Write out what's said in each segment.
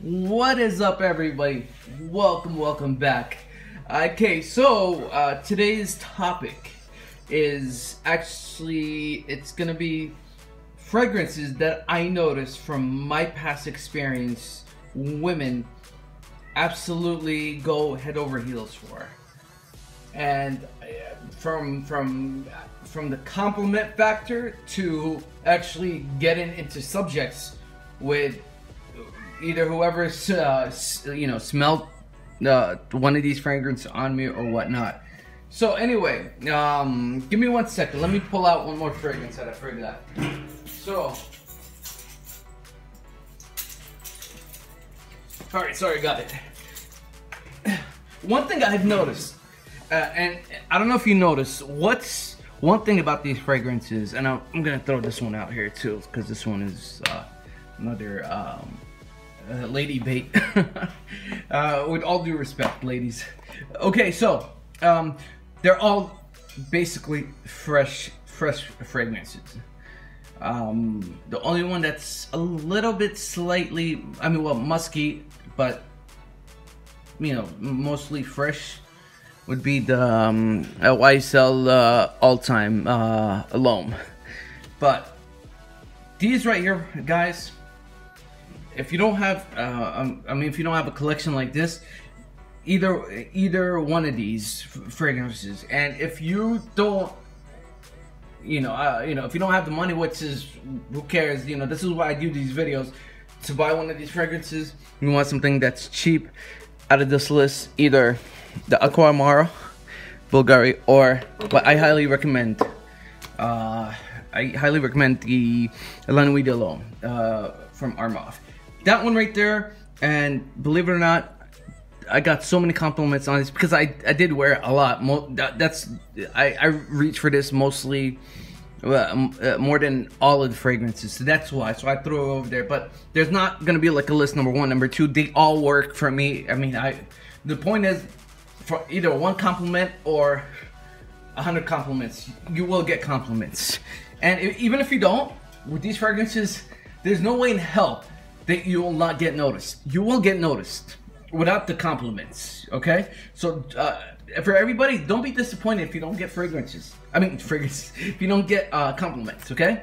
What is up, everybody? Welcome back. Okay, so today's topic is actually, it's gonna be fragrances that I noticed from my past experience women absolutely go head over heels for. And from the compliment factor to actually getting into subjects with either whoever's smelled one of these fragrances on me or whatnot. So anyway, give me 1 second. Let me pull out one more fragrance that I forgot. So, sorry, got it. One thing I've noticed, and I don't know if you noticed, what's one thing about these fragrances, and I'm gonna throw this one out here too, because this one is another lady bait. With all due respect, ladies. Okay, so they're all basically fresh fragrances. The only one that's a little bit slightly, musky, but mostly fresh would be the Ysl Ultime L'Homme. But these right here, guys, if you don't have, if you don't have a collection like this, either one of these fragrances, and if you don't, if you don't have the money, which is, who cares? This is why I do these videos, to buy one of these fragrances. You want something that's cheap. Out of this list, either the Acqua Bulgari, or what I highly recommend. I highly recommend the La Nuit de L'Homme from Armaf. That one right there, and believe it or not, I got so many compliments on this because I did wear it a lot. I reach for this mostly more than all of the fragrances, so that's why. So I threw it over there. But there's not gonna be like a list number one, number two. They all work for me. The point is, for either one compliment or 100 compliments, you will get compliments. And even if you don't, with these fragrances, there's no way in hell that you will not get noticed. You will get noticed without the compliments, okay? So for everybody, don't be disappointed if you don't get fragrances. If you don't get compliments, okay?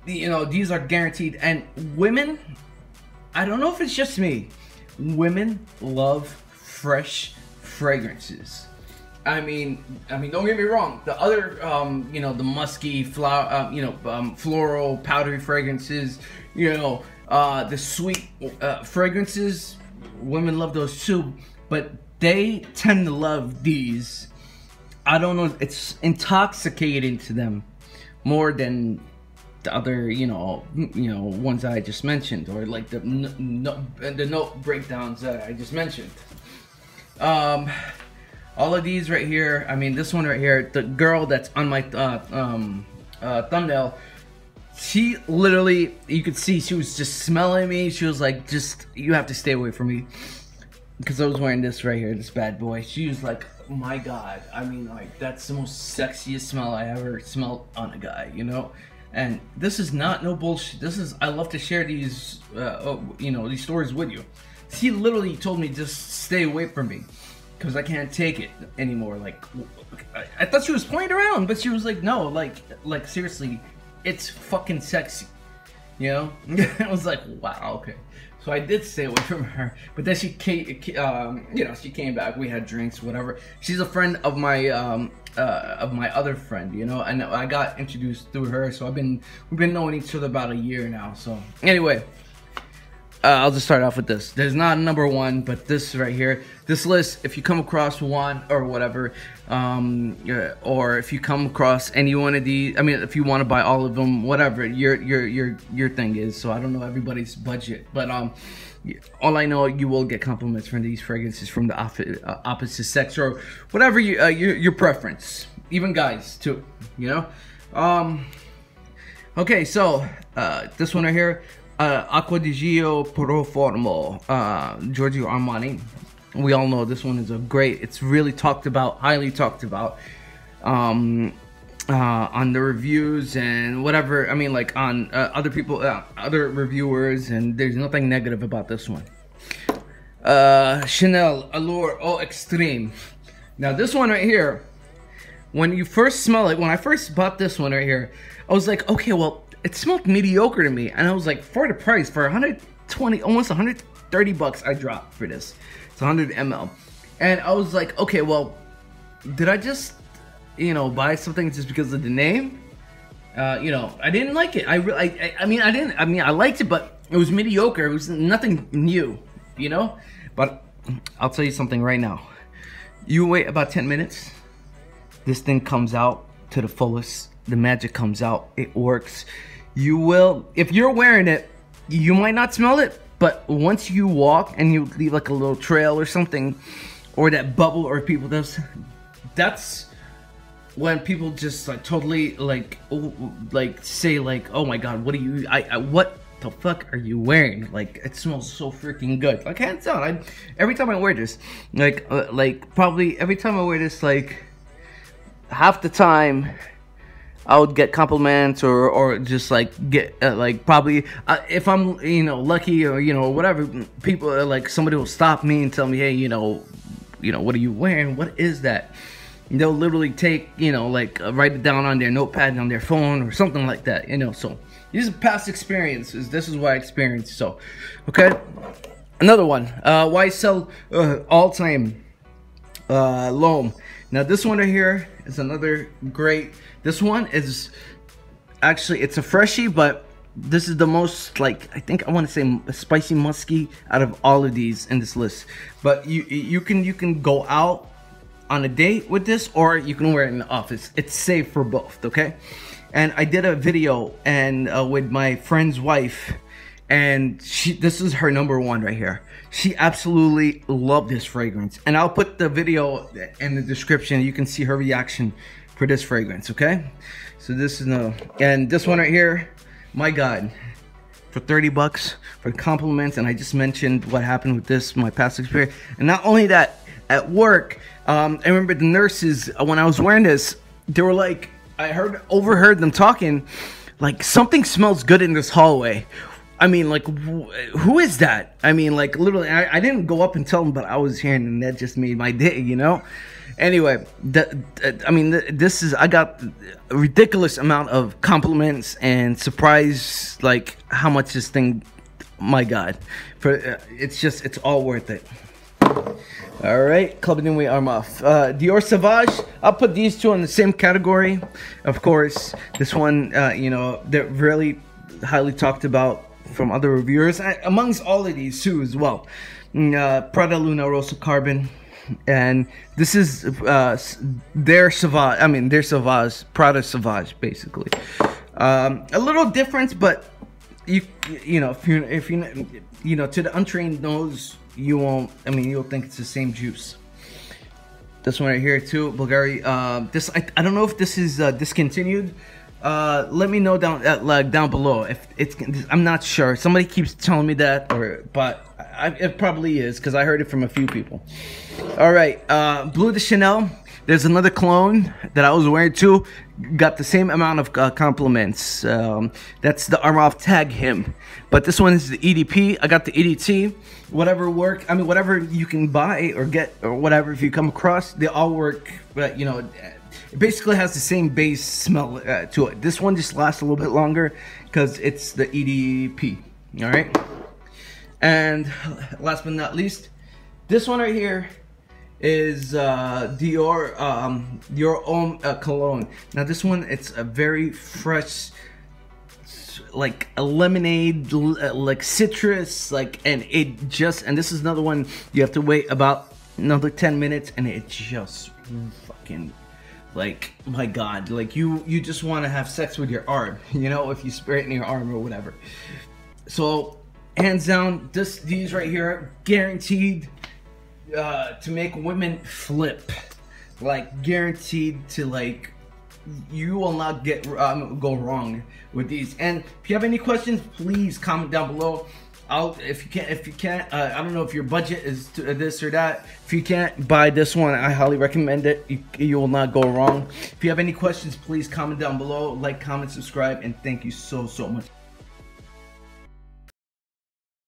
These are guaranteed. And women, I don't know if it's just me, women love fresh fragrances. Don't get me wrong. The other, the musky, floral, powdery fragrances, the sweet fragrances, women love those too. But they tend to love these. I don't know. It's intoxicating to them more than the other, ones that I just mentioned, or like the note breakdowns that I just mentioned. All of these right here, this one right here, the girl that's on my thumbnail, she literally, you could see she was just smelling me. She was like, you have to stay away from me. Because I was wearing this right here, this bad boy. She was like, oh my God. That's the most sexiest smell I ever smelled on a guy, And this is not no bullshit. I love to share these, these stories with you. She literally told me, just stay away from me, because I can't take it anymore. Like, I thought she was playing around, but she was like, no, like seriously, it's fucking sexy, I was like, wow, okay. So I did stay away from her, but then she came, she came back. We had drinks, whatever. She's a friend of my other friend, and I got introduced through her. So we've been knowing each other about a year now. So anyway. I'll just start off with this. There's not a number one, but this right here, this list, if you come across one or whatever, or if you come across any one of these, if you want to buy all of them, whatever your thing is. So I don't know everybody's budget, but all I know, you will get compliments from these fragrances from the opposite sex, or whatever your preference, even guys too, Okay, so this one right here. Acqua Di Gio Profumo, Giorgio Armani. We all know this one is it's really talked about, highly talked about. on the reviews and whatever. I mean, like on other people, other reviewers, and there's nothing negative about this one. Chanel Allure Eau Extreme. Now this one right here, when you first smell it, when I first bought this one right here, I was like, okay, well, it smelled mediocre to me, and I was like, for the price, for 120, almost 130 bucks, I dropped for this. It's 100 ml, and I was like, okay, well, did I just, you know, buy something just because of the name? You know, I didn't like it. I mean, I liked it, but it was mediocre. It was nothing new, you know. But I'll tell you something right now. You wait about 10 minutes. This thing comes out to the fullest. The magic comes out. It works. You will, if you're wearing it, you might not smell it, but once you walk and you leave like a little trail or something, or that bubble, or people that's when people just like totally like say like, oh my god, what are you, what the fuck are you wearing? Like, it smells so freaking good. Like, hands down, every time I wear this, like probably every time I wear this, like half the time I would get compliments, or just like get like, probably if I'm, you know, lucky, or you know, whatever, people like, somebody will stop me and tell me, hey, you know, what are you wearing? What is that? And they'll literally take, you know, like write it down on their notepad on their phone or something like that, you know. So these are past experiences. This is what I experienced. So, okay, another one, Ysl L'Homme Ultime. Now this one right here is another great. This one is actually, it's a freshie, but this is the most, like, I think I want to say spicy musky out of all of these in this list. But you can go out on a date with this, or you can wear it in the office. It's safe for both, okay? And I did a video and with my friend's wife, and this is her #1 right here. She absolutely loved this fragrance, and I'll put the video in the description. You can see her reaction for this fragrance, okay? So this is and this one right here, my god, for 30 bucks for compliments. And I just mentioned what happened with this, my past experience. And not only that, at work, I remember the nurses, when I was wearing this, they were like, I overheard them talking, like, something smells good in this hallway. I mean, like, who is that? I mean, like, literally, I didn't go up and tell them, but I was hearing, and that just made my day, you know? Anyway, I mean, I got a ridiculous amount of compliments and surprise, like, how much this thing, my god. It's all worth it. All right, Club de Nuit Armaf. Dior Sauvage, I'll put these two in the same category. Of course, this one, you know, they're really highly talked about from other reviewers, amongst all of these too as well. Prada Luna Rossa Carbon, and this is their Sauvage. I mean, their Sauvage, Prada Sauvage, basically. A little difference, but you know, if you know, to the untrained nose, you won't. I mean, you'll think it's the same juice. This one right here too, Bulgari. This I don't know if this is discontinued. Let me know down below if it's. I'm not sure. Somebody keeps telling me that, but it probably is, because I heard it from a few people. All right, Bleu De Channel. There's another cologne that I was wearing too. Got the same amount of compliments. That's the Armaf Tag Him, but this one is the EDP. I got the EDT. Whatever work. I mean, whatever you can buy or get or whatever, if you come across, they all work. But you know, it basically has the same base smell to it. This one just lasts a little bit longer because it's the EDP. All right. And last but not least, this one right here is Dior Homme Cologne. Now this one, it's a very fresh, like a lemonade, like citrus, like, and this is another one you have to wait about another 10 minutes, and it just fucking, like, my god, like you just want to have sex with your arm, you know, if you spray it in your arm or whatever. So hands down, these right here, guaranteed to make women flip, like guaranteed to, like, you will not go wrong with these. And if you have any questions, please comment down below. if you can't, I don't know if your budget is to this or that. If you can't buy this one, I highly recommend it. You will not go wrong. If you have any questions, please comment down below. Like, comment, subscribe, and thank you so much.